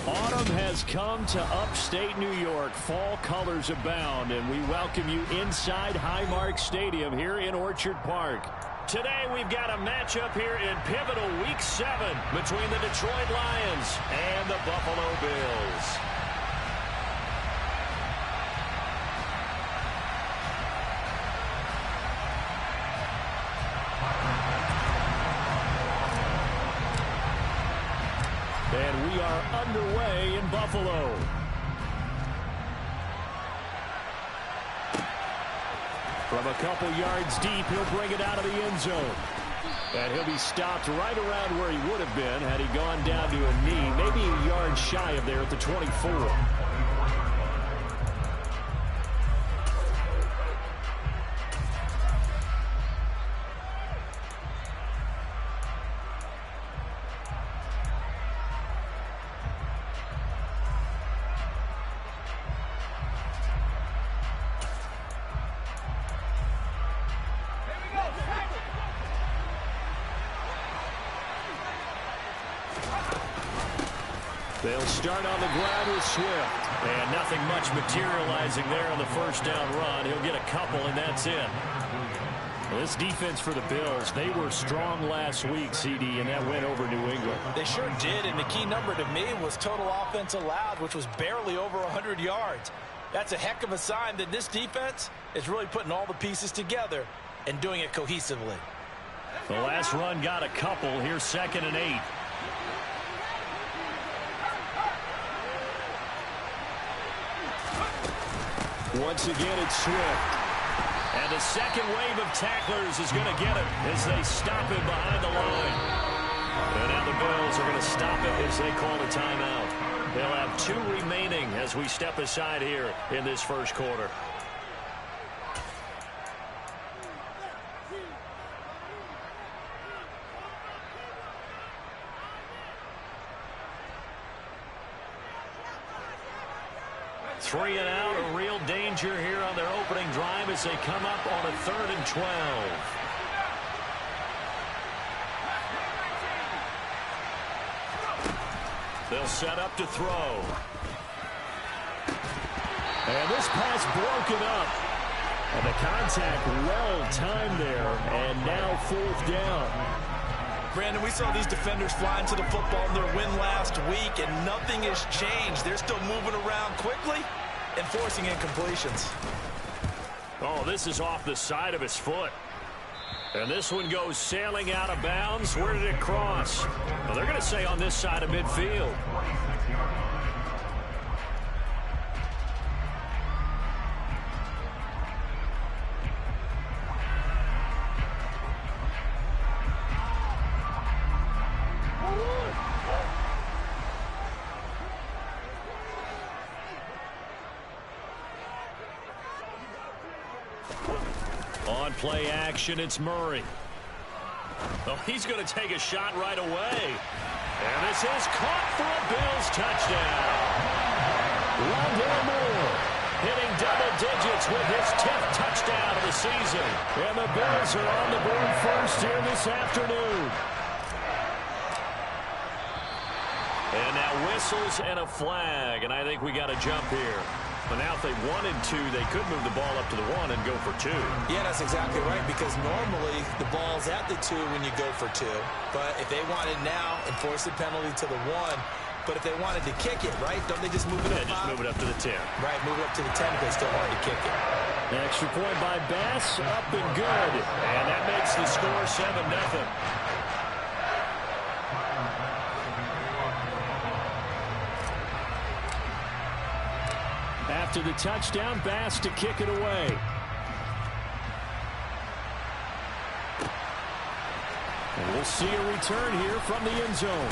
Autumn has come to upstate New York. Fall colors abound, and we welcome you inside Highmark Stadium here in Orchard Park. Today we've got a matchup here in pivotal Week 7 between the Detroit Lions and the Buffalo Bills. And we are underway in Buffalo. From a couple yards deep, he'll bring it out of the end zone. And he'll be stopped right around where he would have been had he gone down to a knee, maybe a yard shy of there at the 24. They'll start on the ground with Swift. And nothing much materializing there on the first down run. He'll get a couple, and that's it. Well, this defense for the Bills, they were strong last week, CD, and that went over New England. They sure did, and the key number to me was total offense allowed, which was barely over 100 yards. That's a heck of a sign that this defense is really putting all the pieces together and doing it cohesively. The last run got a couple. Here's 2nd and 8. Once again, it's Swift. And the second wave of tacklers is going to get him as they stop him behind the line. And now the Bills are going to stop it as they call a timeout. They'll have 2 remaining as we step aside here in this first quarter. Three and out, a real danger here on their opening drive as they come up on a 3rd and 12. They'll set up to throw. And this pass broken up. And the contact well timed there, and now 4th down. Brandon, we saw these defenders fly into the football in their win last week, and nothing has changed. They're still moving around quickly and forcing incompletions. Oh, this is off the side of his foot. And this one goes sailing out of bounds. Where did it cross? Well, they're going to say on this side of midfield. On play action, it's Murray. Oh, he's going to take a shot right away. And this is caught for a Bills touchdown. Rondale Moore hitting double digits with his 10th touchdown of the season. And the Bills are on the board first here this afternoon. And now whistles and a flag, and I think we got a jump here. But now if they wanted to, they could move the ball up to the 1 and go for 2. Yeah, that's exactly right, because normally the ball's at the 2 when you go for 2. But if they wanted now, enforce the penalty to the 1. But if they wanted to kick it, right, don't they just move it up? Yeah, just move it up to the 10. Right, move it up to the 10 if they still wanted to kick it. An extra point by Bass, up and good. And that makes the score 7-0. After the touchdown, Bass to kick it away. And we'll see a return here from the end zone.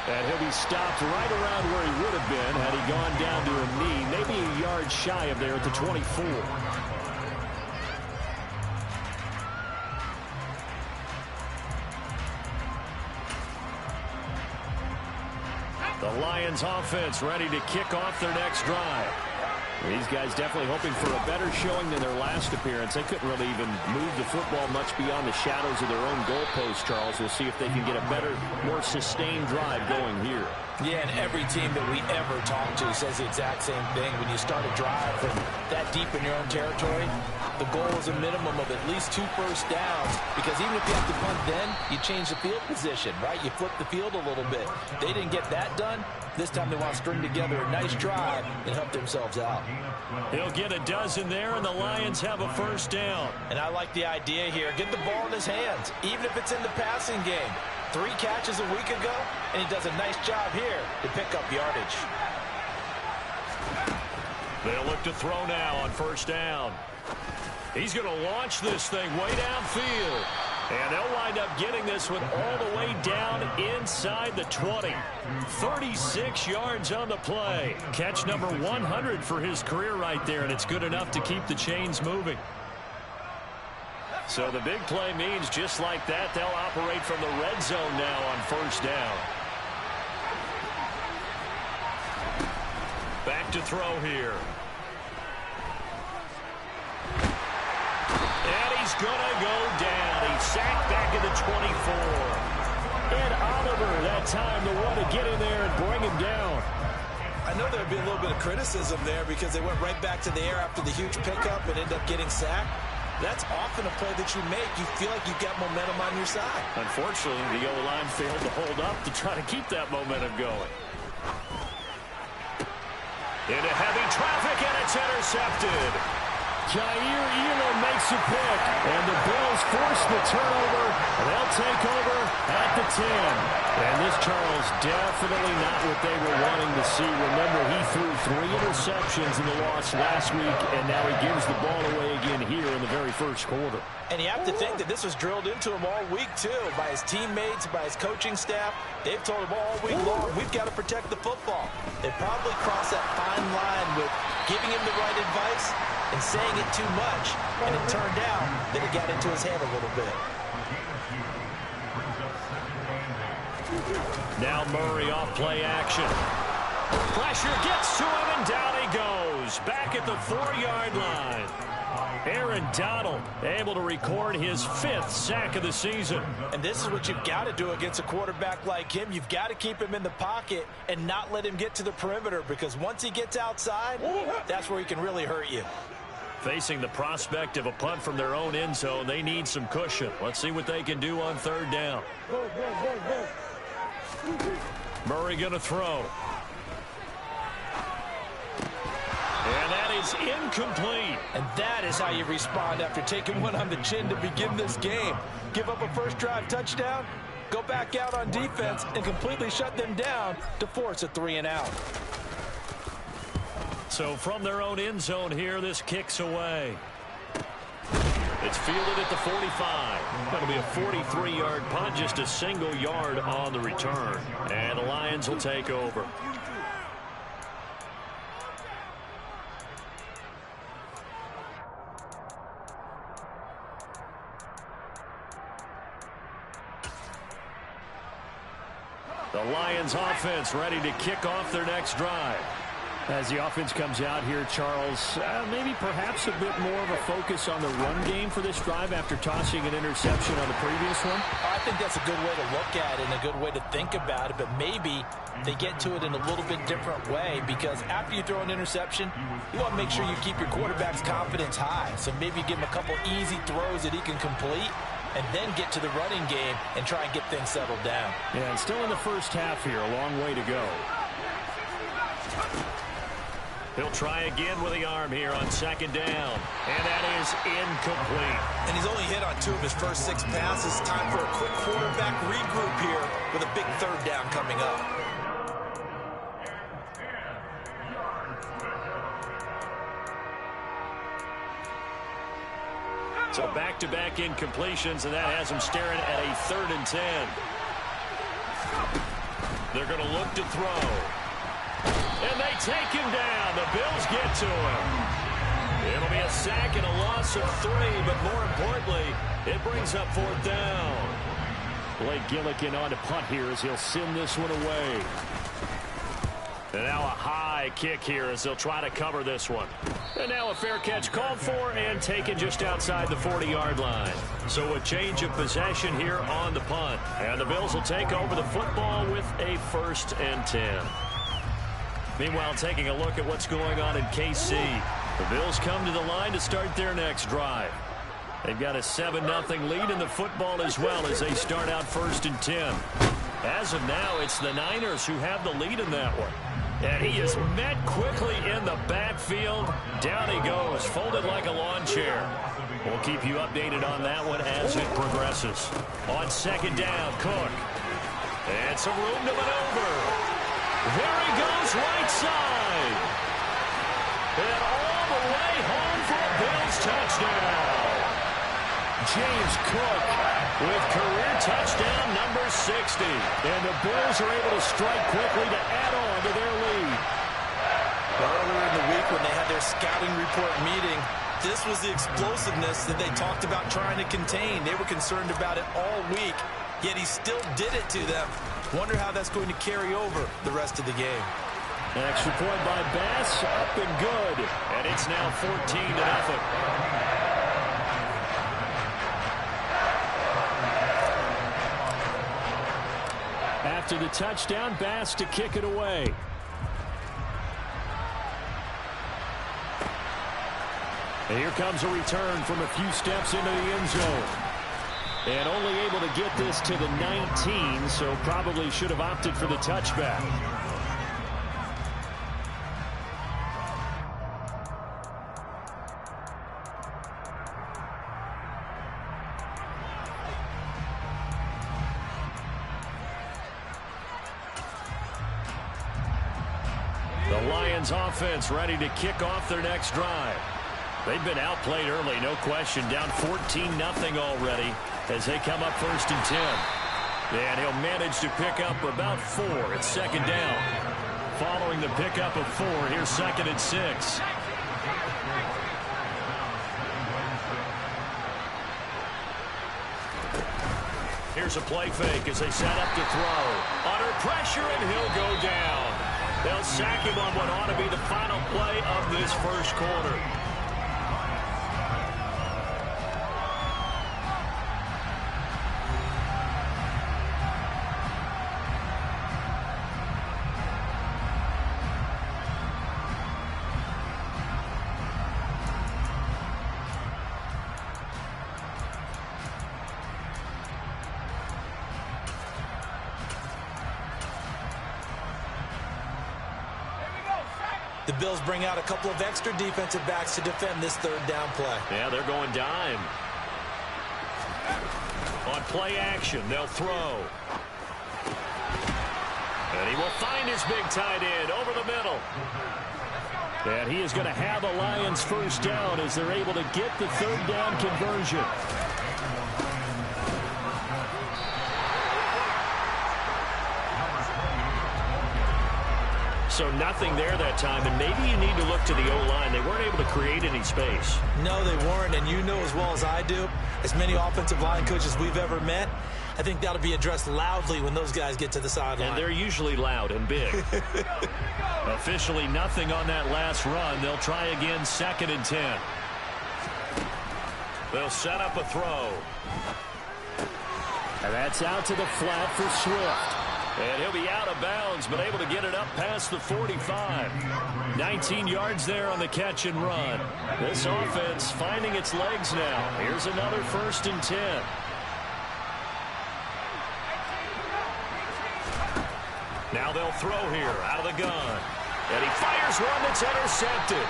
And he'll be stopped right around where he would have been had he gone down to a knee, maybe a yard shy of there at the 24. The Lions offense ready to kick off their next drive. These guys definitely hoping for a better showing than their last appearance. They couldn't really even move the football much beyond the shadows of their own goalpost, Charles. We'll see if they can get a better, more sustained drive going here. Yeah, and every team that we ever talk to says the exact same thing. When you start a drive from that deep in your own territory, the goal is a minimum of at least 2 first downs, because even if you have to punt then, you change the field position, right? You flip the field a little bit. They didn't get that done. This time they want to string together a nice drive and help themselves out. He'll get a dozen there, and the Lions have a first down. And I like the idea here. Get the ball in his hands, even if it's in the passing game. 3 catches a week ago, and he does a nice job here to pick up yardage. They'll look to throw now on first down. He's going to launch this thing way downfield. And they'll wind up getting this one all the way down inside the 20. 36 yards on the play. Catch number 100 for his career right there, and it's good enough to keep the chains moving. So the big play means just like that, they'll operate from the red zone now on first down. Back to throw here. And he's going to go down. He's sacked back at the 24. And Oliver, that time, the one to get in there and bring him down. I know there'd be a little bit of criticism there because they went right back to the air after the huge pickup and ended up getting sacked. That's often a play that you make. You feel like you've got momentum on your side. Unfortunately, the O-line failed to hold up to try to keep that momentum going. Into heavy traffic, and it's intercepted. Jair Elam makes a pick, and the Bills force the turnover, and they'll take over at the 10. And this, Charles, definitely not what they were wanting to see. Remember, he threw 3 interceptions in the loss last week, and now he gives the ball away again here in the very first quarter. And you have to think that this was drilled into him all week, too, by his teammates, by his coaching staff. They've told him all week long, we've got to protect the football. They probably crossed that fine line with giving him the right advice and saying it too much, and it turned out that it got into his head a little bit. Now Murray off play action. Pressure gets to him, and down he goes. Back at the 4-yard line. Aaron Donald able to record his 5th sack of the season. And this is what you've got to do against a quarterback like him. You've got to keep him in the pocket and not let him get to the perimeter, because once he gets outside, that's where he can really hurt you. Facing the prospect of a punt from their own end zone, they need some cushion. Let's see what they can do on 3rd down. Murray going to throw. And that is incomplete. And that is how you respond after taking one on the chin to begin this game. Give up a first drive touchdown, go back out on defense, and completely shut them down to force a 3-and-out. So from their own end zone here, this kicks away. It's fielded at the 45. That'll be a 43-yard punt, just a single yard on the return. And the Lions will take over. The Lions offense ready to kick off their next drive. As the offense comes out here, Charles, maybe perhaps a bit more of a focus on the run game for this drive after tossing an interception on the previous one? I think that's a good way to look at it and a good way to think about it, but maybe they get to it in a little bit different way, because after you throw an interception, you want to make sure you keep your quarterback's confidence high. So maybe give him a couple easy throws that he can complete, and then get to the running game and try and get things settled down. Yeah, and still in the first half here, a long way to go. He'll try again with the arm here on 2nd down. And that is incomplete. And he's only hit on 2 of his first 6 passes. Time for a quick quarterback regroup here with a big 3rd down coming up. So back-to-back incompletions, and that has him staring at a 3rd and 10. They're going to look to throw. And they take him down. The Bills get to him. It'll be a sack and a loss of 3, but more importantly, it brings up 4th down. Blake Gillikin on to punt here as he'll send this one away. And now a high kick here as they'll try to cover this one. And now a fair catch called for and taken just outside the 40-yard line. So a change of possession here on the punt. And the Bills will take over the football with a 1st and 10. Meanwhile, taking a look at what's going on in KC. The Bills come to the line to start their next drive. They've got a 7-0 lead in the football as well as they start out 1st and 10. As of now, it's the Niners who have the lead in that one. And he is met quickly in the backfield. Down he goes, folded like a lawn chair. We'll keep you updated on that one as it progresses. On 2nd down, Cook. And some room to maneuver. There he goes, right side. And all the way home for a Bills touchdown. James Cook with career touchdown number 60. And the Bills are able to strike quickly to add on to their lead. Earlier in the week when they had their scouting report meeting, this was the explosiveness that they talked about trying to contain. They were concerned about it all week, yet he still did it to them. Wonder how that's going to carry over the rest of the game. An extra point by Bass, up and good. And it's now 14-0. After the touchdown, Bass to kick it away. And here comes a return from a few steps into the end zone. And only able to get this to the 19, so probably should have opted for the touchback. The Lions offense ready to kick off their next drive. They've been outplayed early, no question. Down 14-0 already as they come up 1st and 10. And he'll manage to pick up about 4. It's 2nd down. Following the pickup of 4, here's 2nd and 6. Here's a play fake as they set up to throw. Under pressure, and he'll go down. They'll sack him on what ought to be the final play of this 1st quarter. The Bills bring out a couple of extra defensive backs to defend this 3rd down play. Yeah, they're going dime. On play action, they'll throw. And he will find his big tight end over the middle. And he is going to have a Lions 1st down as they're able to get the 3rd down conversion. So nothing there that time, and maybe you need to look to the O-line. They weren't able to create any space. No, they weren't, and you know as well as I do, as many offensive line coaches we've ever met, I think that'll be addressed loudly when those guys get to the sideline. And they're usually loud and big. Officially nothing on that last run. They'll try again 2nd and 10. They'll set up a throw. And that's out to the flat for Swift. And he'll be out of bounds, but able to get it up past the 45. 19 yards there on the catch and run. This offense finding its legs now. Here's another 1st and 10. Now they'll throw here out of the gun. And he fires one that's intercepted.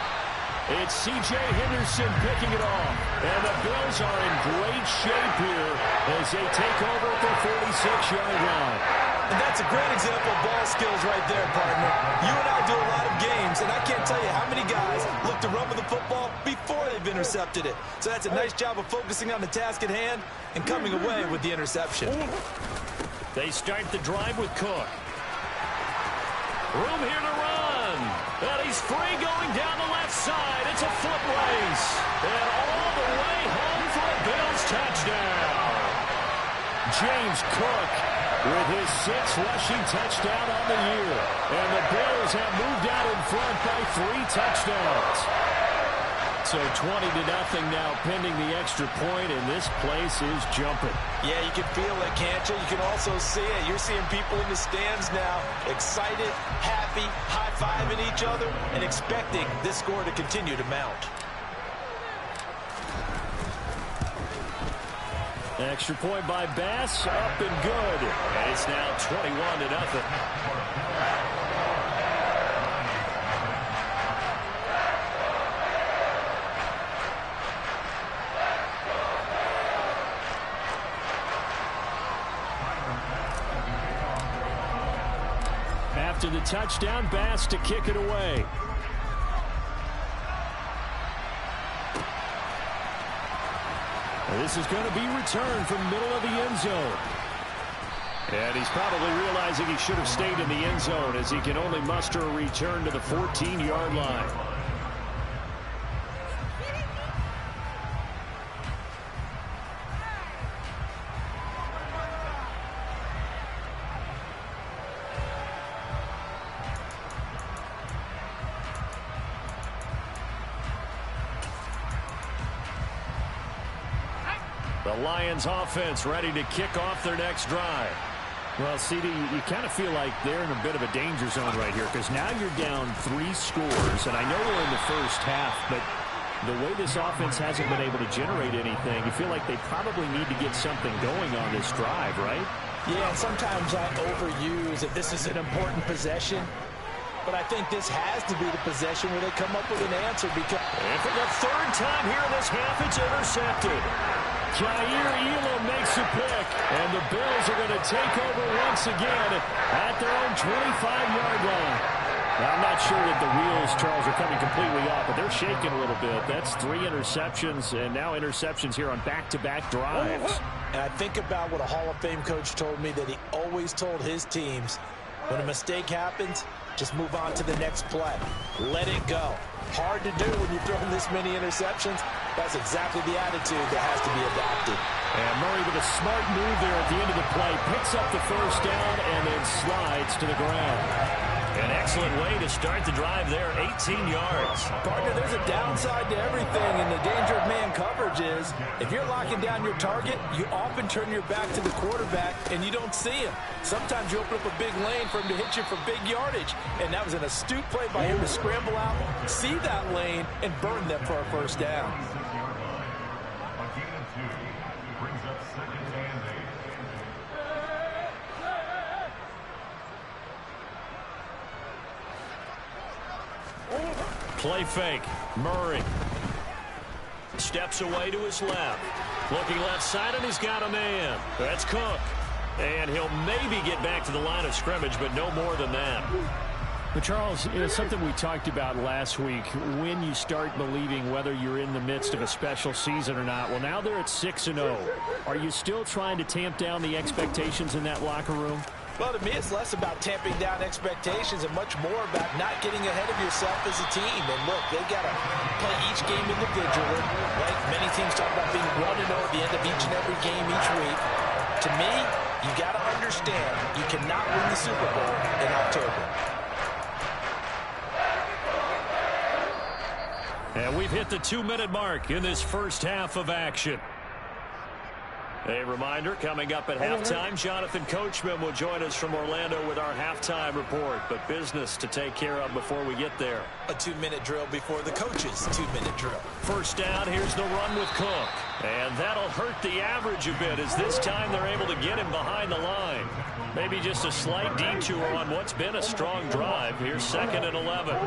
It's C.J. Henderson picking it off. And the Bills are in great shape here as they take over at their 46-yard line. And that's a great example of ball skills right there, partner. You and I do a lot of games, and I can't tell you how many guys look to run with the football before they've intercepted it. So that's a nice job of focusing on the task at hand and coming away with the interception. They start the drive with Cook. Room here to run. And he's free going down the left side. It's a foot race. And all the way home for a Bills touchdown. James Cook with his 6th rushing touchdown on the year. And the Bills Bills have moved out in front by 3 touchdowns. So 20-0 now pending the extra point, and this place is jumping. Yeah, you can feel it, can't you? You can also see it. You're seeing people in the stands now, excited, happy, high-fiving each other, and expecting this score to continue to mount. Extra point by Bass, up and good. And it's now 21-0. After the touchdown, Bass to kick it away. This is going to be returned from middle of the end zone. And he's probably realizing he should have stayed in the end zone as he can only muster a return to the 14-yard line. The Lions offense ready to kick off their next drive. Well, CD, you kind of feel like they're in a bit of a danger zone right here because now you're down 3 scores, and I know we're in the first half, but the way this offense hasn't been able to generate anything, you feel like they probably need to get something going on this drive, right? Yeah, and sometimes I overuse that this is an important possession, but I think this has to be the possession where they come up with an answer because... And for the 3rd time here in this half, it's intercepted. Jair Elam makes a pick, and the Bills are going to take over once again at their own 25-yard line. Now, I'm not sure that the wheels, Charles, are coming completely off, but they're shaking a little bit. That's 3 interceptions, and now interceptions here on back-to-back drives. And I think about what a Hall of Fame coach told me that he always told his teams, when a mistake happens, just move on to the next play. Let it go. Hard to do when you're throwing this many interceptions. That's exactly the attitude that has to be adopted. And Murray with a smart move there at the end of the play. Picks up the first down and then slides to the ground. An excellent way to start the drive there, 18 yards. Partner, there's a downside to everything, and the danger of man coverage is if you're locking down your target, you often turn your back to the quarterback and you don't see him. Sometimes you open up a big lane for him to hit you for big yardage, and that was an astute play by him to scramble out, see that lane, and burn them for a first down. Play fake. Murray steps away to his left. Looking left side, and he's got a man. That's Cook. And he'll maybe get back to the line of scrimmage, but no more than that. But, Charles, it was something we talked about last week, when you start believing whether you're in the midst of a special season or not. Well, now they're at 6-0. Are you still trying to tamp down the expectations in that locker room? Well, to me, it's less about tamping down expectations and much more about not getting ahead of yourself as a team. And look, they've got to play each game individually, right? Many teams talk about being 1-0 at the end of each and every game each week. To me, you got to understand you cannot win the Super Bowl in October. And we've hit the 2-minute mark in this first half of action. A reminder, coming up at halftime, Jonathan Coachman will join us from Orlando with our halftime report. But business to take care of before we get there. A 2-minute drill before the coach's 2-minute drill. First down, here's the run with Cook. And that'll hurt the average a bit as this time they're able to get him behind the line. Maybe just a slight detour on what's been a strong drive. Here's 2nd and 11.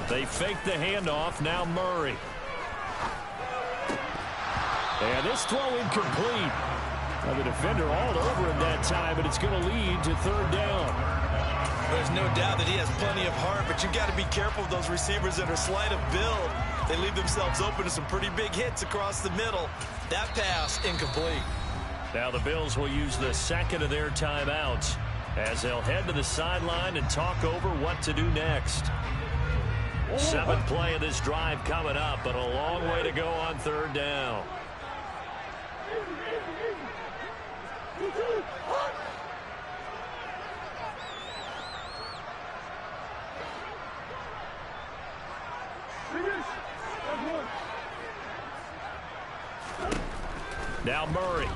They fake the handoff, now Murray. And this throw incomplete. Now the defender all over him that time, but it's going to lead to 3rd down. There's no doubt that he has plenty of heart, but you've got to be careful of those receivers that are slight of build. They leave themselves open to some pretty big hits across the middle. That pass, incomplete. Now the Bills will use the 2nd of their timeouts as they'll head to the sideline and talk over what to do next. 7th play of this drive coming up, but a long way to go on 3rd down. Now Murray.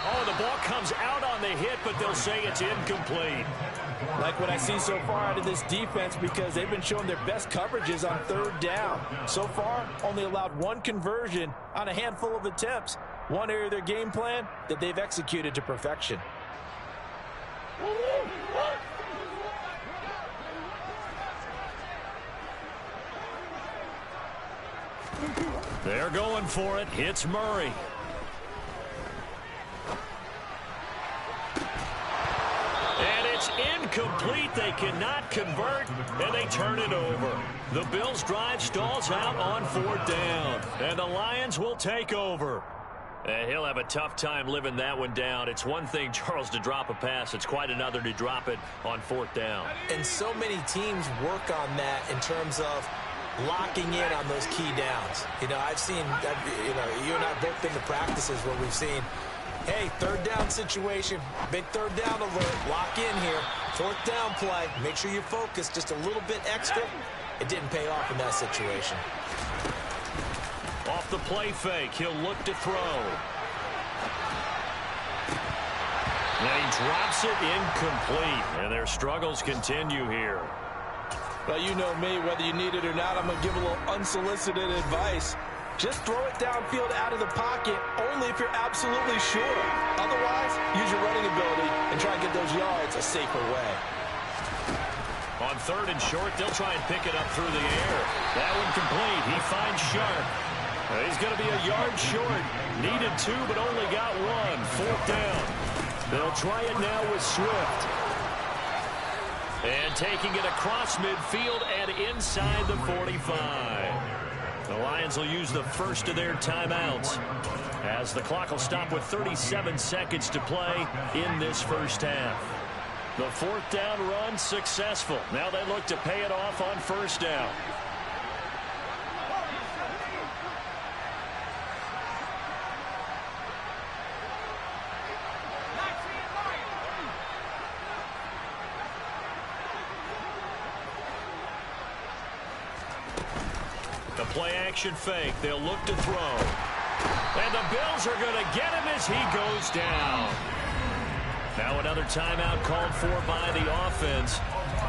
Oh, the ball comes out on the hit, but they'll say it's incomplete. Like what I see so far out of this defense, because they've been showing their best coverages on third down. So far, only allowed one conversion on a handful of attempts. One area of their game plan that they've executed to perfection. They're going for it. It's Murray. And it's incomplete. They cannot convert, and they turn it over. The Bills' drive stalls out on fourth down, and the Lions will take over. And he'll have a tough time living that one down. It's one thing, Charles, to drop a pass. It's quite another to drop it on fourth down. And so many teams work on that in terms of locking in on those key downs. You know, I've seen, you and I have both been to practices where we've seen, hey, third down situation, big third down alert, lock in here, fourth down play, make sure you focus just a little bit extra. It didn't pay off in that situation. Off the play fake, he'll look to throw. And he drops it incomplete, and their struggles continue here. Well, you know me, whether you need it or not, I'm going to give a little unsolicited advice. Just throw it downfield out of the pocket only if you're absolutely sure. Otherwise, use your running ability and try and get those yards a safer way. On third and short, they'll try and pick it up through the air. That one complete. He finds Sharp. He's going to be a yard short. Needed two, but only got one. Fourth down. They'll try it now with Swift. And taking it across midfield and inside the 45. The Lions will use the first of their timeouts, as the clock will stop with 37 seconds to play in this first half. The fourth down run successful. Now they look to pay it off on first down. The play-action fake. They'll look to throw. And the Bills are going to get him as he goes down. Now another timeout called for by the offense,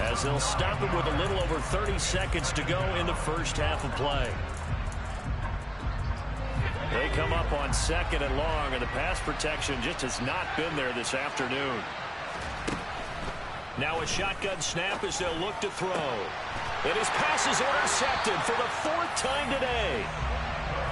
as they'll stop him with a little over 30 seconds to go in the first half of play. They come up on second and long, and the pass protection just has not been there this afternoon. Now a shotgun snap as they'll look to throw. And his pass is intercepted for the fourth time today.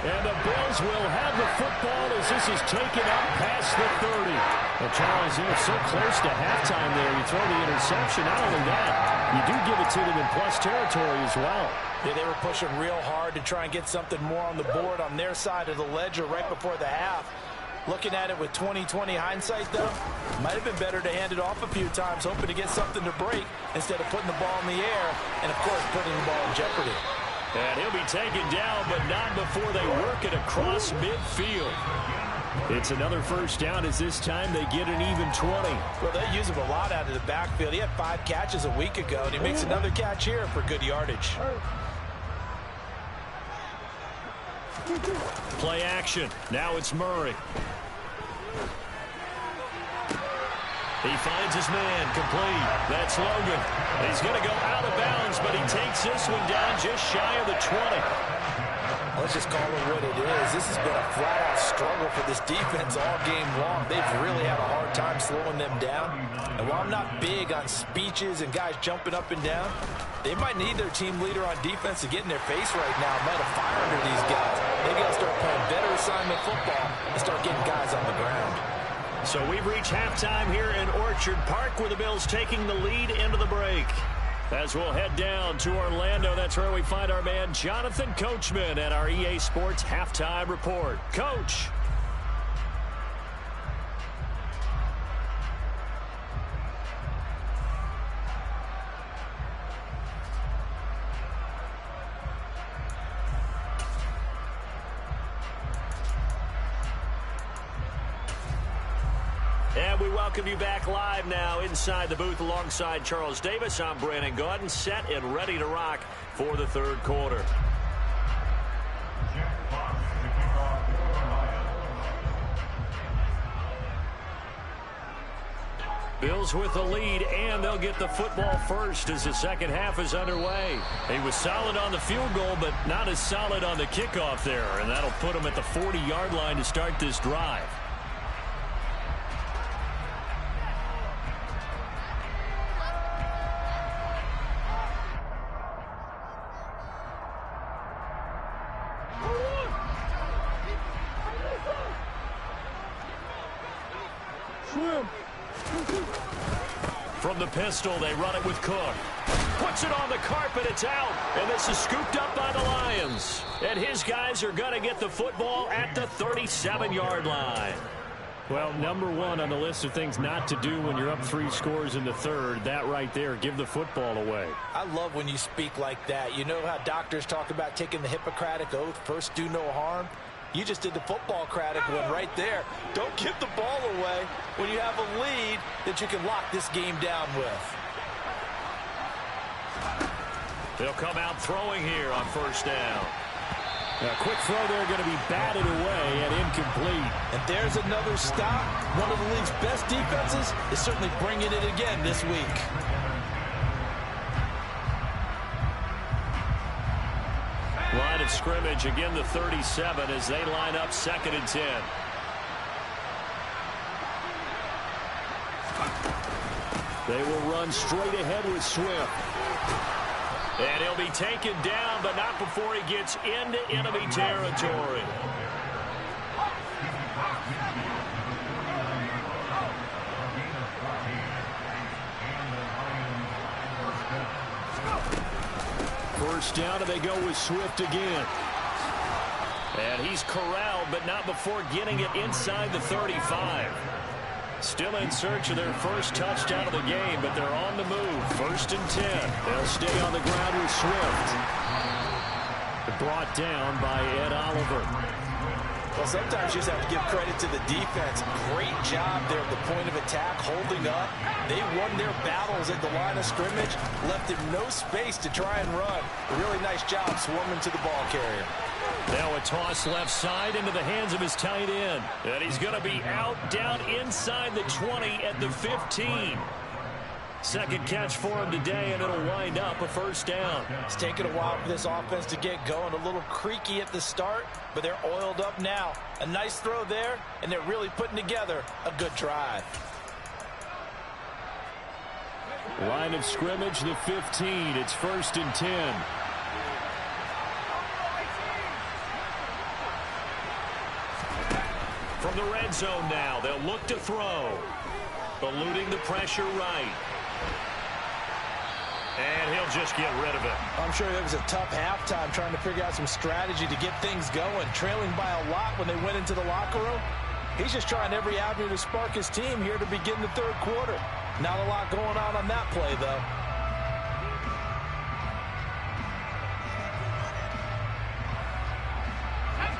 And the Bills will have the football as this is taken up past the 30. Well, Charles, you're so close to halftime there. You throw the interception. Not only that, you do give it to them in plus territory as well. Yeah, they were pushing real hard to try and get something more on the board on their side of the ledger right before the half. Looking at it with 20/20 hindsight, though, might have been better to hand it off a few times, hoping to get something to break instead of putting the ball in the air and, of course, putting the ball in jeopardy. And he'll be taken down, but not before they work it across midfield. It's another first down as this time they get an even 20. Well, they use him a lot out of the backfield. He had 5 catches a week ago, and he makes another catch here for good yardage. Play action. Now it's Murray. He finds his man, complete. That's Logan. He's going to go out of bounds, but he takes this one down just shy of the 20. Let's just call it what it is. This has been a flat-out struggle for this defense all game long. They've really had a hard time slowing them down. And while I'm not big on speeches and guys jumping up and down, they might need their team leader on defense to get in their face right now, light a fire under these guys. Maybe they'll start playing better assignment football and start getting guys on the ground. So we've reached halftime here in Orchard Park, where the Bills taking the lead into the break. As we'll head down to Orlando, that's where we find our man Jonathan Coachman at our EA Sports Halftime Report. Coach. And we welcome you back live now inside the booth alongside Charles Davis. I'm Brandon Gaudin, set and ready to rock for the third quarter. Bills with the lead, and they'll get the football first as the second half is underway. He was solid on the field goal, but not as solid on the kickoff there, and that'll put him at the 40-yard line to start this drive. From the pistol, they run it with Cook. Puts it on the carpet, it's out. And this is scooped up by the Lions. And his guys are going to get the football at the 37-yard line. Well, number one on the list of things not to do when you're up 3 scores in the third, that right there, give the football away. I love when you speak like that. You know how doctors talk about taking the Hippocratic Oath, first do no harm? You just did the football-cratic one right there. Don't give the ball away when you have a lead that you can lock this game down with. They'll come out throwing here on first down. A quick throw there going to be batted away and incomplete. And there's another stop. One of the league's best defenses is certainly bringing it again this week. Line of scrimmage, again the 37 as they line up 2nd and 10. They will run straight ahead with Swift. And he'll be taken down, but not before he gets into enemy territory. First down, and they go with Swift again. And he's corralled, but not before getting it inside the 35. Still in search of their first touchdown of the game, but they're on the move. 1st and 10. They'll stay on the ground with Swift. Brought down by Ed Oliver. Well, sometimes you just have to give credit to the defense. Great job there at the point of attack, holding up. They won their battles at the line of scrimmage, left him no space to try and run. A really nice job swarming to the ball carrier. Now a toss left side into the hands of his tight end. And he's going to be out down inside the 20 at the 15. Second catch for him today, and it'll wind up a first down. It's taken a while for this offense to get going. A little creaky at the start, but they're oiled up now. A nice throw there, and they're really putting together a good drive. Line of scrimmage, the 15. It's 1st and 10. From the red zone now, they'll look to throw. Eluding the pressure right. And he'll just get rid of it. I'm sure it was a tough halftime trying to figure out some strategy to get things going. Trailing by a lot when they went into the locker room. He's just trying every avenue to spark his team here to begin the third quarter. Not a lot going on that play, though.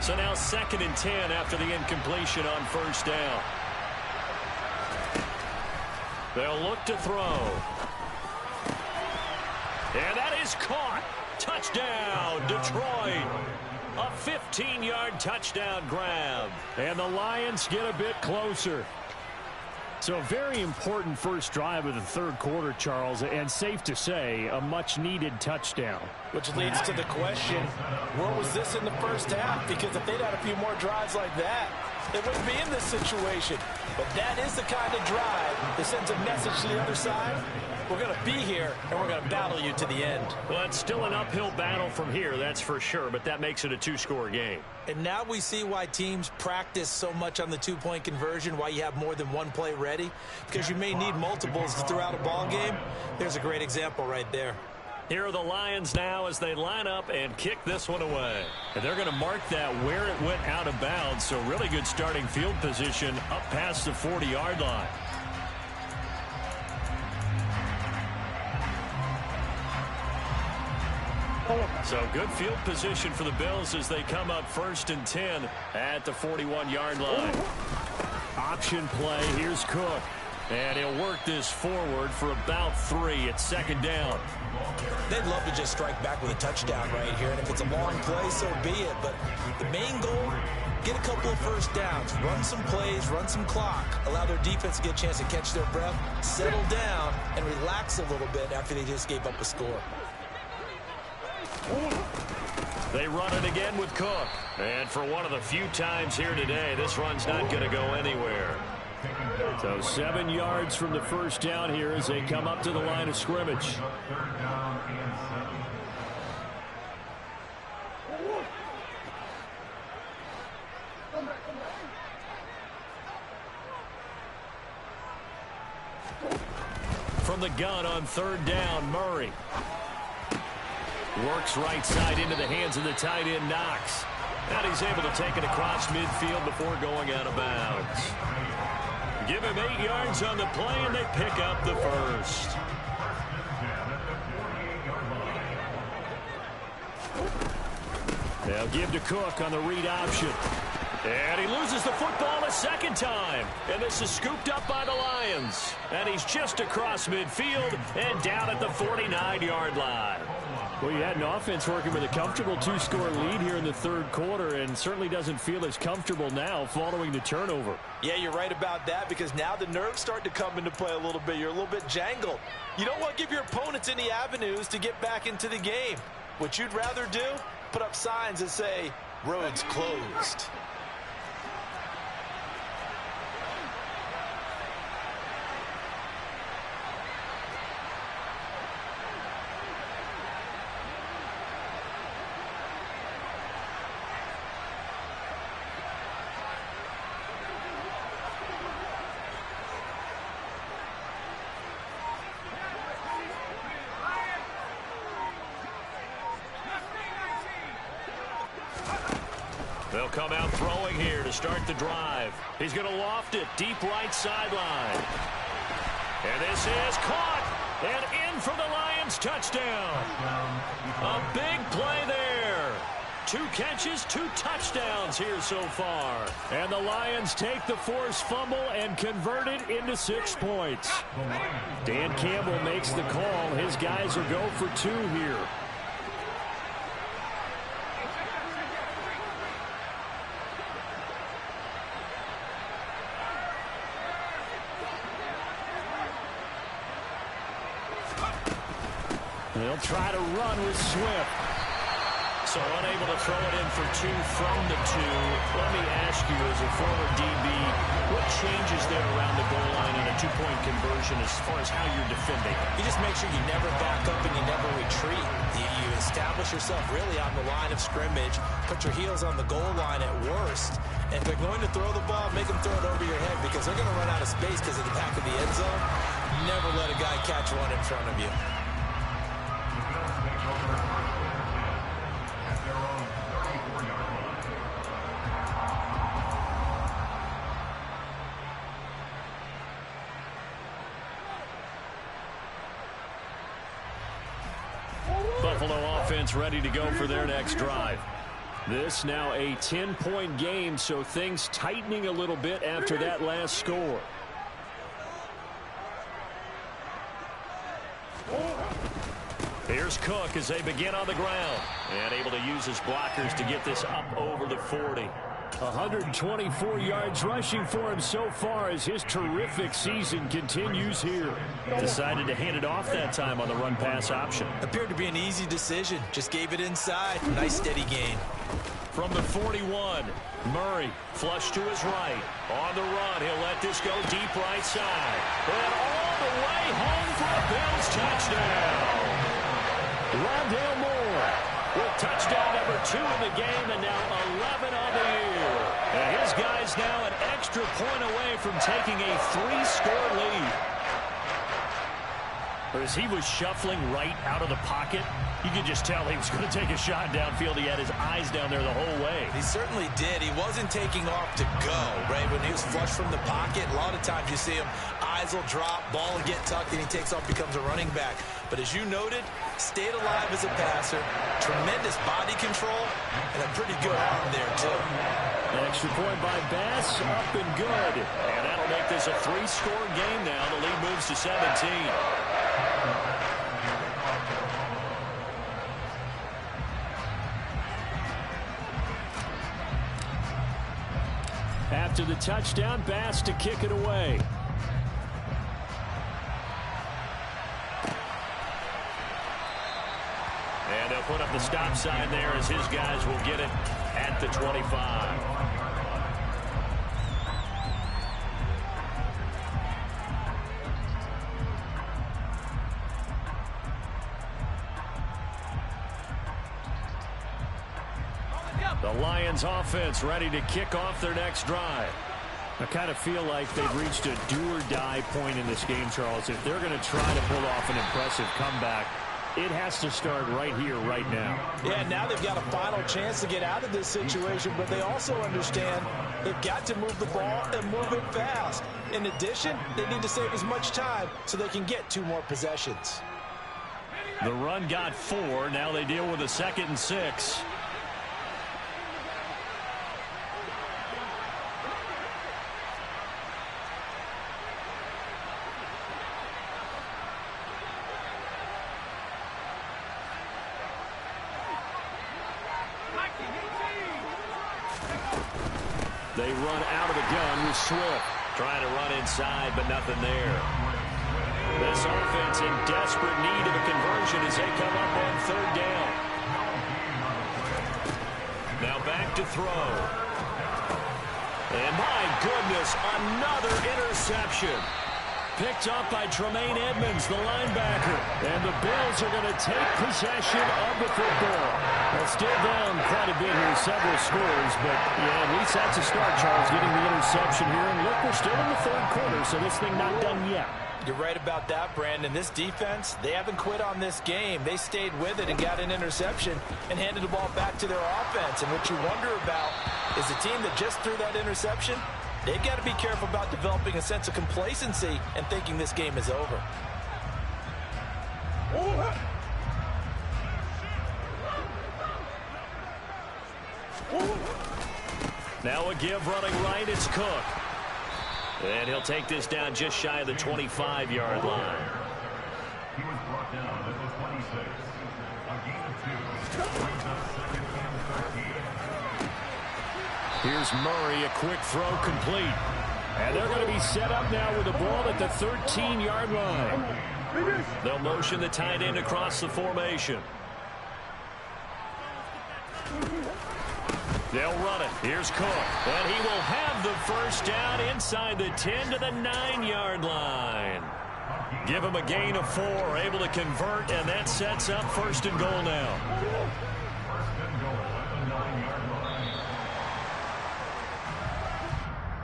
So now 2nd and 10 after the incompletion on first down. They'll look to throw. And that is caught. Touchdown, Detroit. A 15-yard touchdown grab. And the Lions get a bit closer. So a very important first drive of the third quarter, Charles, and safe to say, a much-needed touchdown. Which leads to the question, where was this in the first half? Because if they'd had a few more drives like that, they wouldn't be in this situation. But that is the kind of drive that sends a message to the other side. We're going to be here, and we're going to battle you to the end. Well, it's still an uphill battle from here, that's for sure, but that makes it a 2-score game. And now we see why teams practice so much on the 2-point conversion, why you have more than one play ready, because you may need multiples throughout a ball game. There's a great example right there. Here are the Lions now as they line up and kick this one away. And they're going to mark that where it went out of bounds, so really good starting field position up past the 40-yard line. So good field position for the Bills as they come up 1st and 10 at the 41-yard line. Option play. Here's Cook. And he'll work this forward for about 3. It's second down. They'd love to just strike back with a touchdown right here. And if it's a long play, so be it. But the main goal, get a couple of first downs, run some plays, run some clock, allow their defense to get a chance to catch their breath, settle down, and relax a little bit after they just gave up a score. They run it again with Cook. And for one of the few times here today, this run's not going to go anywhere. So 7 yards from the first down here as they come up to the line of scrimmage. From the gun on third down, Murray. Works right side into the hands of the tight end, Knox. And he's able to take it across midfield before going out of bounds. Give him 8 yards on the play, and they pick up the first. They'll give to Cook on the read option. And he loses the football a second time. And this is scooped up by the Lions. And he's just across midfield and down at the 49-yard line. Well, you had an offense working with a comfortable 2-score lead here in the third quarter and certainly doesn't feel as comfortable now following the turnover. Yeah, you're right about that because now the nerves start to come into play a little bit. You're a little bit jangled. You don't want to give your opponents any avenues to get back into the game. What you'd rather do, put up signs that say, roads closed. They'll come out throwing here to start the drive. He's going to loft it deep right sideline. And this is caught and in for the Lions touchdown. A big play there. 2 catches, 2 touchdowns here so far. And the Lions take the forced fumble and convert it into 6 points. Dan Campbell makes the call. His guys will go for 2 here. They'll try to run with Swift. So unable to throw it in for 2 from the 2. Let me ask you, as a former DB, what changes there around the goal line in a 2-point conversion as far as how you're defending? You just make sure you never back up and you never retreat. You establish yourself really on the line of scrimmage, put your heels on the goal line at worst, and if they're going to throw the ball, make them throw it over your head because they're going to run out of space because of the back of the end zone. Never let a guy catch one in front of you. Buffalo offense ready to go for their next drive. This now a 10-point game, so things tightening a little bit after that last score. Here's Cook as they begin on the ground. And able to use his blockers to get this up over the 40. 124 yards rushing for him so far as his terrific season continues here. Decided to hand it off that time on the run-pass option. Appeared to be an easy decision. Just gave it inside. Nice steady gain. From the 41, Murray flush to his right. On the run, he'll let this go deep right side. And all the way home for a Bills touchdown. Rondale Moore with touchdown number 2 in the game and now 11 on the year. And his guy's now an extra point away from taking a 3-score lead. As he was shuffling right out of the pocket, you could just tell he was going to take a shot downfield. He had his eyes down there the whole way. He certainly did. He wasn't taking off to go, right? When he was flush from the pocket, a lot of times you see him, eyes will drop, ball will get tucked, and he takes off, becomes a running back. But as you noted, stayed alive as a passer, tremendous body control, and a pretty good arm there, too. An extra point by Bass, up and good. And that'll score, make this a 3-score game now. The lead moves to 17. After the touchdown, Bass to kick it away. And they'll put up the stop sign there as his guys will get it at the 25. The Lions offense ready to kick off their next drive. I kind of feel like they've reached a do-or-die point in this game, Charles. If they're going to try to pull off an impressive comeback, it has to start right here, right now. Yeah, now they've got a final chance to get out of this situation, but they also understand they've got to move the ball and move it fast. In addition, they need to save as much time so they can get 2 more possessions. The run got 4. Now they deal with a 2nd and 6. They run out of the gun with Swift. Trying to run inside, but nothing there. This offense in desperate need of a conversion as they come up on 3rd down. Now back to throw. And my goodness, another interception. Picked up by Tremaine Edmonds, the linebacker. And the Bills are going to take possession of the football. They're still down quite a bit here, several scores. But, yeah, at least that's a start, Charles, getting the interception here. And look, we're still in the 3rd quarter, so this thing not done yet. You're right about that, Brandon. This defense, they haven't quit on this game. They stayed with it and got an interception and handed the ball back to their offense. And what you wonder about is the team that just threw that interception, they've got to be careful about developing a sense of complacency and thinking this game is over. Now a give running right, it's Cook. And he'll take this down just shy of the 25-yard line. He was brought down at the 26. A gain of 2. Brings up 2nd and 13. Here's Murray, a quick throw complete. And they're going to be set up now with the ball at the 13-yard line. They'll motion the tight end across the formation. They'll run it. Here's Cook. And he will have the first down inside the 10 to the 9-yard line. Give him a gain of 4. Able to convert, and that sets up 1st and goal now. 1st and goal at the 9-yard line.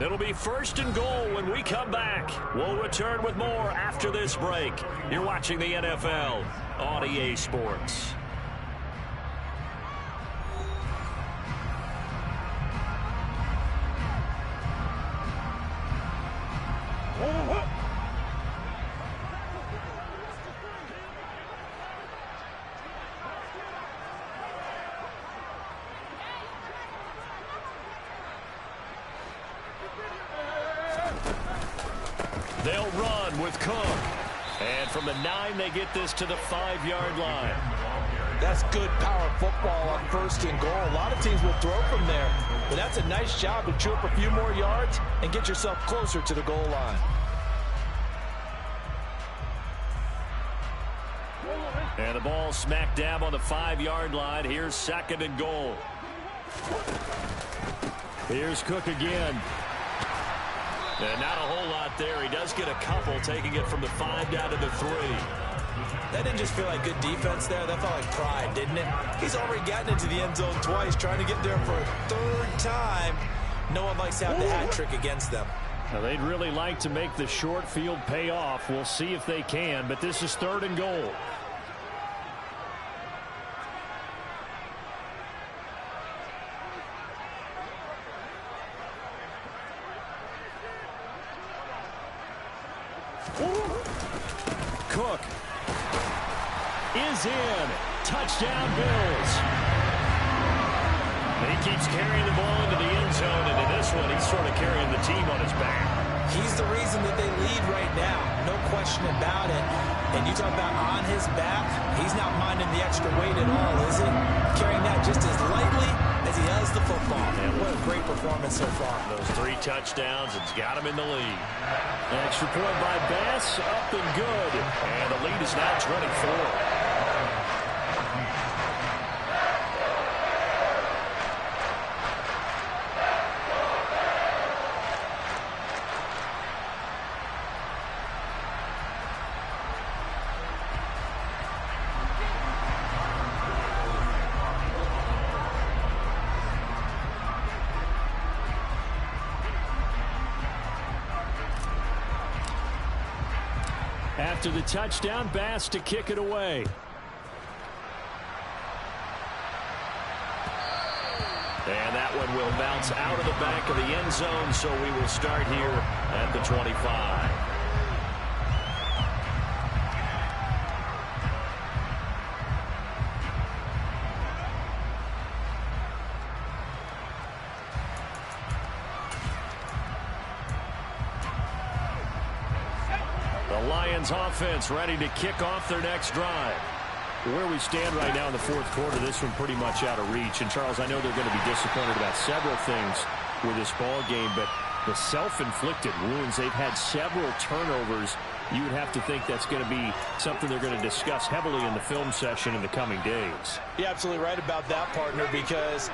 It'll be 1st and goal when we come back. We'll return with more after this break. You're watching the NFL on EA Sports. They'll run with Cook. And from the 9, they get this to the 5-yard line. That's good power football on 1st and goal. A lot of teams will throw from there, but that's a nice job to chew up a few more yards and get yourself closer to the goal line. And the ball smack dab on the 5-yard line. Here's 2nd and goal. Here's Cook again. And not a whole lot there. He does get a couple, taking it from the 5 down to the 3. That didn't just feel like good defense there. That felt like pride, didn't it? He's already gotten into the end zone twice, trying to get there for a 3rd time. No one likes to have the hat trick against them. Now, they'd really like to make the short field pay off. We'll see if they can, but this is 3rd and goal. Cook is in. Touchdown, Bills. And he keeps carrying the ball into the end zone, and in this one, he's sort of carrying the team on his back. He's the reason that they lead right now. No question about it. And you talk about on his back, he's not minding the extra weight at all, is he? Carrying that just as lightly as he does the football. And what a great performance so far. Those 3 touchdowns, it's got him in the lead. An extra point by Bass, up and good. And the lead is now 24. After the touchdown, Bass to kick it away. And that one will bounce out of the back of the end zone, so we will start here at the 25. The Lions offense ready to kick off their next drive. Where we stand right now in the fourth quarter, this one pretty much out of reach. And, Charles, I know they're going to be disappointed about several things with this ball game, but the self-inflicted wounds, they've had several turnovers. You would have to think that's going to be something they're going to discuss heavily in the film session in the coming days. You're absolutely right about that, partner, because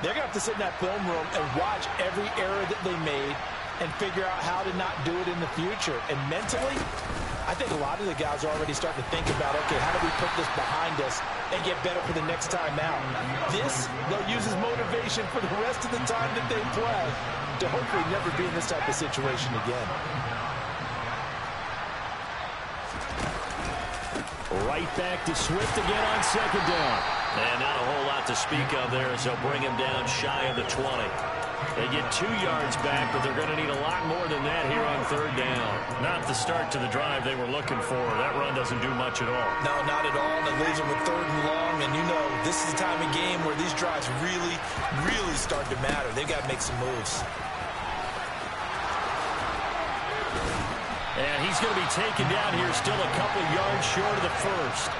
they're going to have to sit in that film room and watch every error that they made and figure out how to not do it in the future. And mentally, I think a lot of the guys are already starting to think about, okay, how do we put this behind us and get better for the next time out? This, they'll use as motivation for the rest of the time that they play to hopefully never be in this type of situation again. Right back to Swift again on second down. And not a whole lot to speak of there as they'll bring him down shy of the 20. They get 2 yards back, but they're going to need a lot more than that here on third down. Not the start to the drive they were looking for. That run doesn't do much at all. No, not at all. And it leaves them with third and long. And you know, this is the time of game where these drives really, really start to matter. They've got to make some moves. And he's going to be taken down here, still a couple yards short of the first.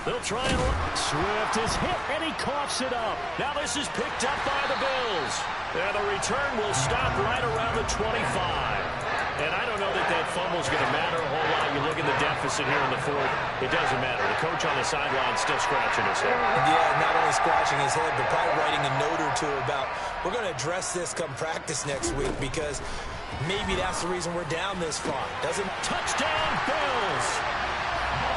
They'll try and Swift is hit, and he coughs it up. Now this is picked up by the Bills. And the return will stop right around the 25. And I don't know that that fumble's going to matter a whole lot. You look at the deficit here in the fourth, it doesn't matter. The coach on the sideline still scratching his head. Yeah, not only scratching his head, but probably writing a note or two about, we're going to address this come practice next week, because maybe that's the reason we're down this far. Touchdown, Bills!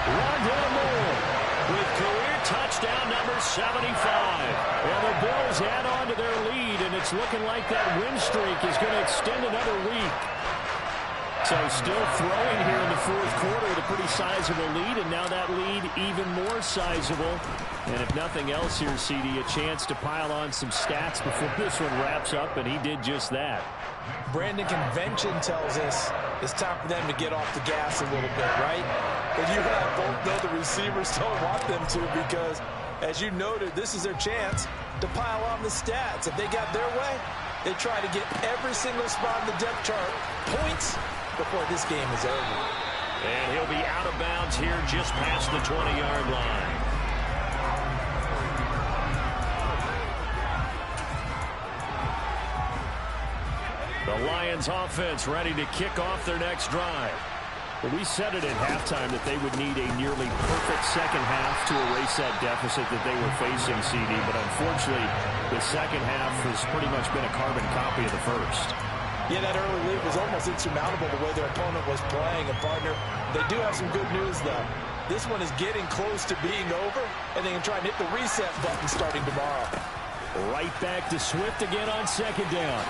Rondell Moore with career touchdown number 75. Well, the Bills add on to their lead, and it's looking like that win streak is going to extend another week. So still throwing here in the fourth quarter with a pretty sizable lead, and now that lead even more sizable. And if nothing else here, CD, a chance to pile on some stats before this one wraps up, and he did just that. Brandon, convention tells us it's time for them to get off the gas a little bit, right? But you and I both know the receivers don't want them to, because, as you noted, this is their chance to pile on the stats. If they got their way, they try to get every single spot in the depth chart points before this game is over. And he'll be out of bounds here just past the 20-yard line. The Lions offense ready to kick off their next drive. Well, we said it at halftime that they would need a nearly perfect second half to erase that deficit that they were facing, CD. But unfortunately, the second half has pretty much been a carbon copy of the first. Yeah, that early lead was almost insurmountable the way their opponent was playing. And, partner, they do have some good news, though. This one is getting close to being over, and they can try and hit the reset button starting tomorrow. Right back to Swift again on second down.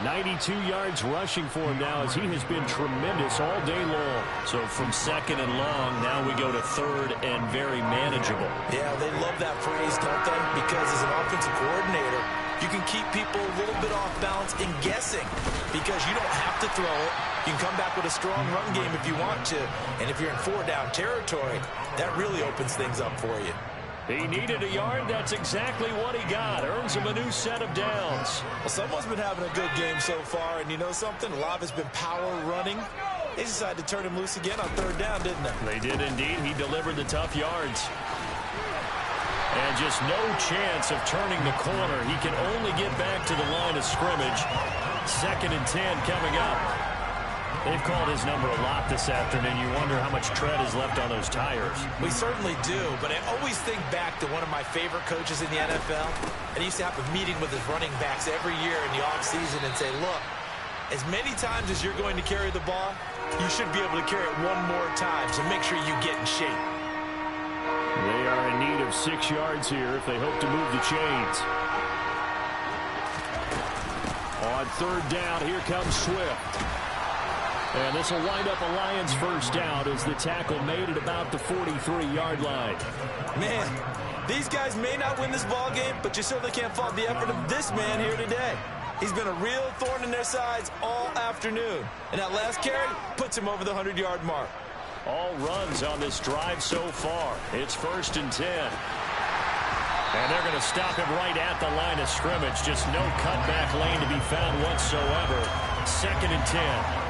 92 yards rushing for him now, as he has been tremendous all day long. So from second and long, now we go to third and very manageable. Yeah, they love that phrase, don't they? Because as an offensive coordinator, you can keep people a little bit off balance and guessing because you don't have to throw it. You can come back with a strong run game if you want to. And if you're in 4-down territory, that really opens things up for you. He needed a yard. That's exactly what he got. Earns him a new set of downs. Well, someone's been having a good game so far, and you know something? A lot of it's been power running. They decided to turn him loose again on 3rd down, didn't they? They did indeed. He delivered the tough yards. And just no chance of turning the corner. He can only get back to the line of scrimmage. 2nd and 10 coming up. They've called his number a lot this afternoon. You wonder how much tread is left on those tires. We certainly do, but I always think back to one of my favorite coaches in the NFL. And he used to have a meeting with his running backs every year in the offseason and say, look, as many times as you're going to carry the ball, you should be able to carry it one more time, so make sure you get in shape. They are in need of 6 yards here if they hope to move the chains. On 3rd down, here comes Swift. And this will wind up a Lions first down as the tackle made at about the 43-yard line. Man, these guys may not win this ball game, but you certainly can't fault the effort of this man here today. He's been a real thorn in their sides all afternoon. And that last carry puts him over the 100-yard mark. All runs on this drive so far. It's 1st and 10. And they're going to stop him right at the line of scrimmage. Just no cutback lane to be found whatsoever. 2nd and 10.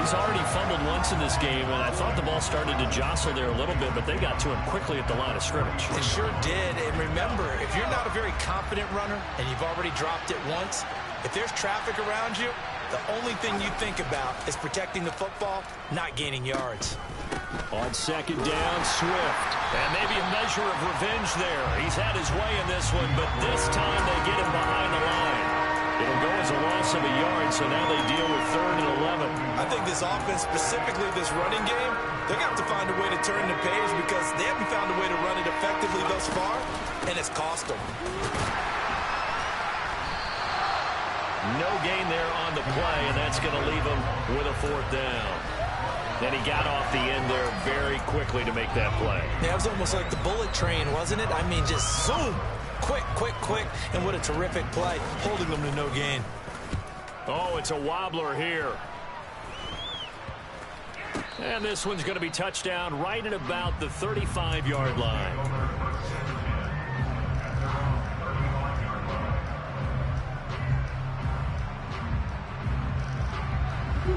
He's already fumbled once in this game, and I thought the ball started to jostle there a little bit, but they got to him quickly at the line of scrimmage. It sure did. And remember, if you're not a very confident runner and you've already dropped it once, if there's traffic around you, the only thing you think about is protecting the football, not gaining yards. On 2nd down, Swift. And maybe a measure of revenge there. He's had his way in this one, but this time they get him behind the line. It'll go as a loss of a yard, so now they deal with 3rd and 11. I think this offense, specifically this running game, they're going to have to find a way to turn the page because they haven't found a way to run it effectively thus far, and it's cost them. No gain there on the play, and that's going to leave him with a 4th down. Then he got off the end there very quickly to make that play. Yeah, it was almost like the bullet train, wasn't it? I mean, just zoom. Quick, quick, quick, and what a terrific play, holding them to no gain. Oh, it's a wobbler here. And this one's going to be touchdown right at about the 35-yard line.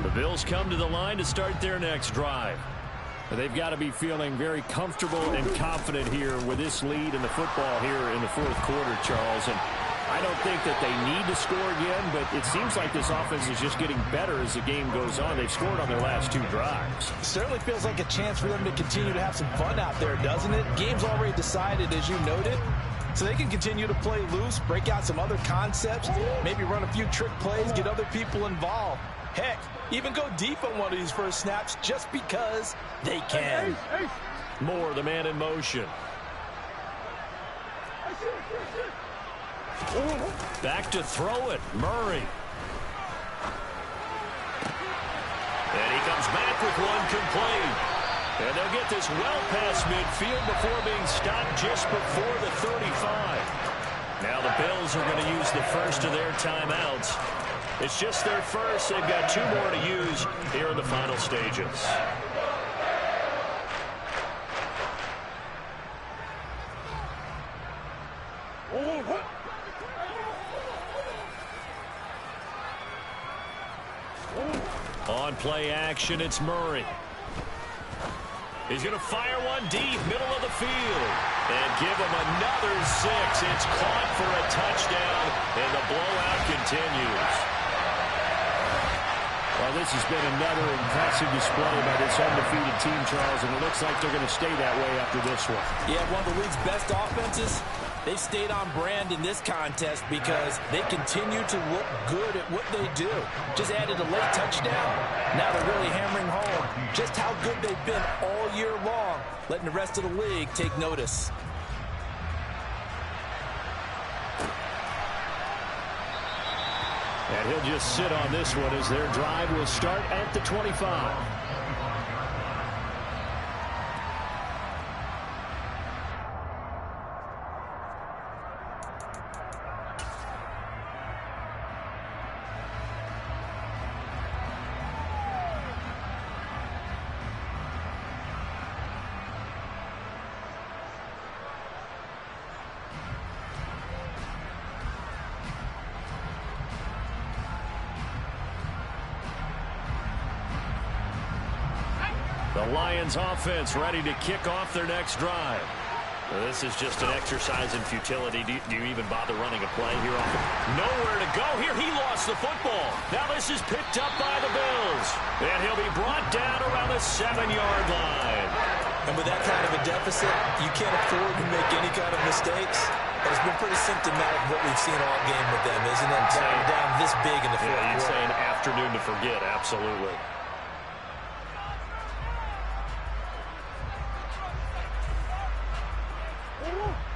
The Bills come to the line to start their next drive. They've got to be feeling very comfortable and confident here with this lead in the football here in the 4th quarter, Charles. And I don't think that they need to score again, but it seems like this offense is just getting better as the game goes on. They've scored on their last 2 drives. Certainly feels like a chance for them to continue to have some fun out there, doesn't it? Game's already decided, as you noted. So they can continue to play loose, break out some other concepts, maybe run a few trick plays, get other people involved. Heck, even go deep on one of these first snaps just because they can. Moore, the man in motion. Back to throw it, Murray. And he comes back with one complete. And they'll get this well past midfield before being stopped just before the 35. Now the Bills are going to use the first of their timeouts. It's just their first. They've got 2 more to use here in the final stages. On play action, it's Murray. He's going to fire one deep, middle of the field. And give him another 6. It's caught for a touchdown, and the blowout continues. Well, this has been another impressive display by this undefeated team, Charles, and it looks like they're going to stay that way after this one. Yeah, one of the league's best offenses. They stayed on brand in this contest because they continue to look good at what they do. Just added a late touchdown. Now they're really hammering home just how good they've been all year long, letting the rest of the league take notice. And he'll just sit on this one as their drive will start at the 25. The Lions offense ready to kick off their next drive. This is just an exercise in futility. Do you even bother running a play here? Nowhere to go here. He lost the football. Now this is picked up by the Bills. And he'll be brought down around the 7-yard line. And with that kind of a deficit, you can't afford to make any kind of mistakes. But it's been pretty symptomatic of what we've seen all game with them, isn't it? Down this big in the fourth quarter. You'd say an afternoon to forget, absolutely.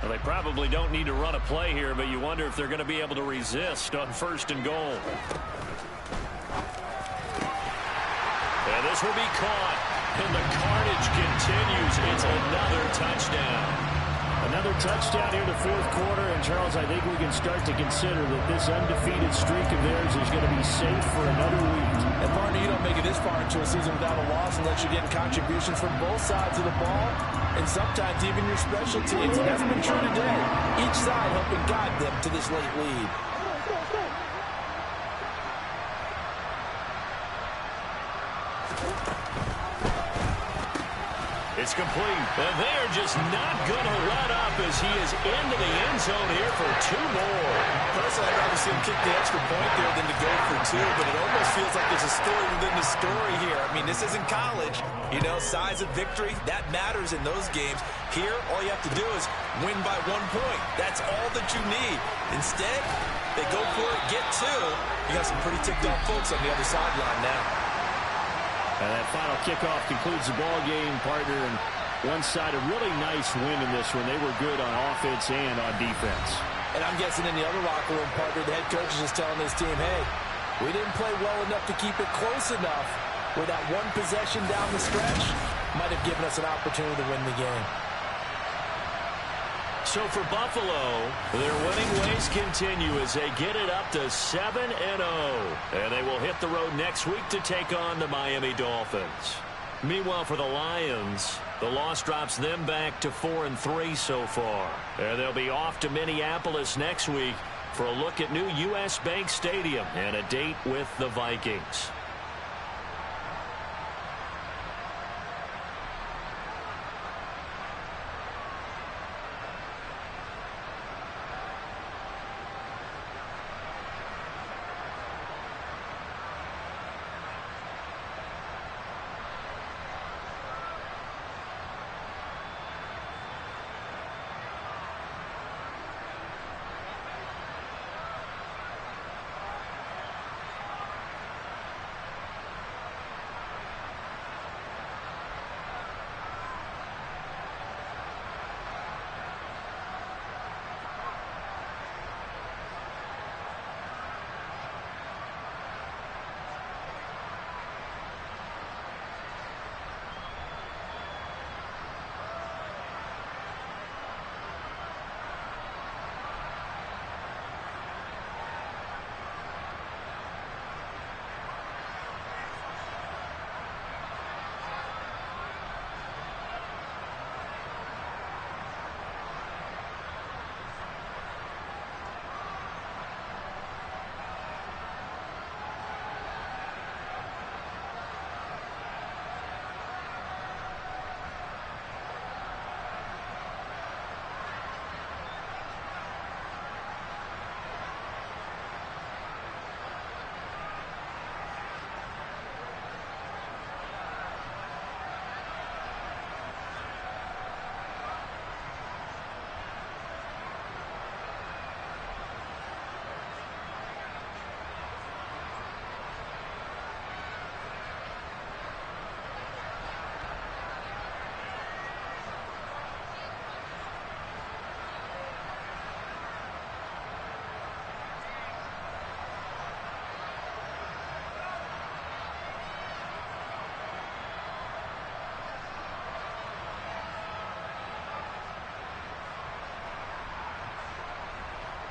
Well, they probably don't need to run a play here, but you wonder if they're going to be able to resist on 1st and goal. And this will be caught. And the carnage continues. It's another touchdown. Another touchdown here in the fourth quarter. And, Charles, I think we can start to consider that this undefeated streak of theirs is going to be safe for another week. And, partner, you don't make it this far into a season without a loss unless you're getting contributions from both sides of the ball and sometimes even your special teams. And that's been true today. Each side helping guide them to this late lead. It's complete. And they're just not going to let up as he is into the end zone here for 2 more. Personally, I'd rather see him kick the extra point there than to go for 2, but it almost feels like there's a story within the story here. I mean, this isn't college. You know, size of victory, that matters in those games. Here, all you have to do is win by 1 point. That's all that you need. Instead, they go for it, get 2. You got some pretty ticked-off folks on the other sideline now. And that final kickoff concludes the ball game, partner. And one side a really nice win in this one. They were good on offense and on defense. And I'm guessing in the other locker room, partner, the head coach is just telling his team, hey, we didn't play well enough to keep it close enough where that one possession down the stretch might have given us an opportunity to win the game. So for Buffalo, their winning ways continue as they get it up to 7-0. And they will hit the road next week to take on the Miami Dolphins. Meanwhile, for the Lions, the loss drops them back to 4-3 so far. And they'll be off to Minneapolis next week for a look at new U.S. Bank Stadium and a date with the Vikings.